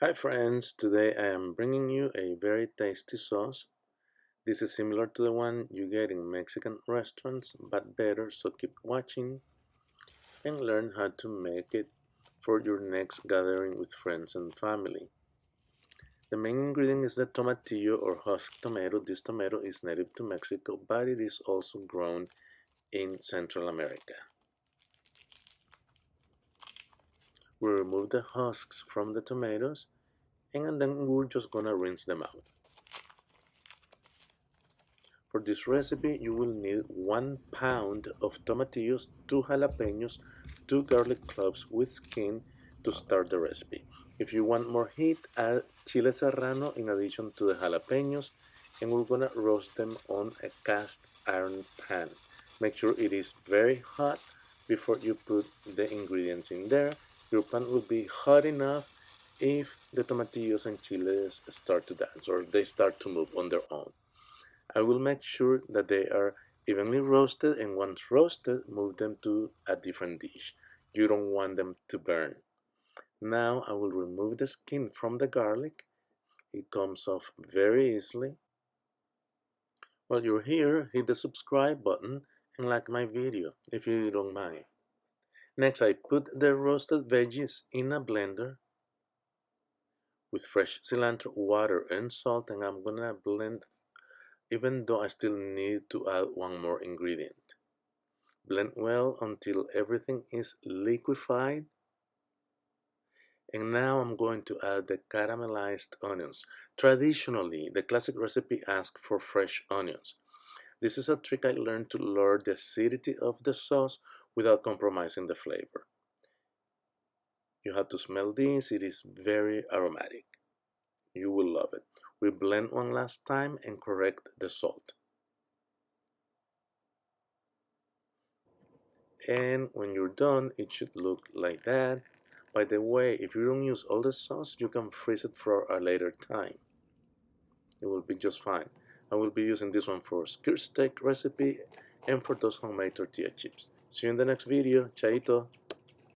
Hi friends, today I am bringing you a very tasty sauce. This is similar to the one you get in Mexican restaurants, but better, so keep watching and learn how to make it for your next gathering with friends and family. The main ingredient is the tomatillo or husk tomato. This tomato is native to Mexico, but it is also grown in Central America. We remove the husks from the tomatoes and then we're just gonna rinse them out. For this recipe, you will need 1 pound of tomatillos, 2 jalapeños, 2 garlic cloves with skin to start the recipe. If you want more heat, add chile serrano in addition to the jalapeños, and we're gonna roast them on a cast iron pan. Make sure it is very hot before you put the ingredients in there. Your pan will be hot enough if the tomatillos and chiles start to dance or they start to move on their own. I will make sure that they are evenly roasted, and once roasted, move them to a different dish. You don't want them to burn. Now I will remove the skin from the garlic. It comes off very easily. While you're here, hit the subscribe button and like my video if you don't mind. Next, I put the roasted veggies in a blender with fresh cilantro, water, and salt, and I'm gonna blend even though I still need to add one more ingredient. Blend well until everything is liquefied. And now I'm going to add the caramelized onions. Traditionally, the classic recipe asks for fresh onions. This is a trick I learned to lower the acidity of the sauce without compromising the flavor. You have to smell this, it is very aromatic. You will love it. We blend one last time and correct the salt. And when you're done, it should look like that. By the way, if you don't use all the sauce, you can freeze it for a later time. It will be just fine. I will be using this one for skirt steak recipe and for those homemade tortilla chips. See you in the next video. Chaito!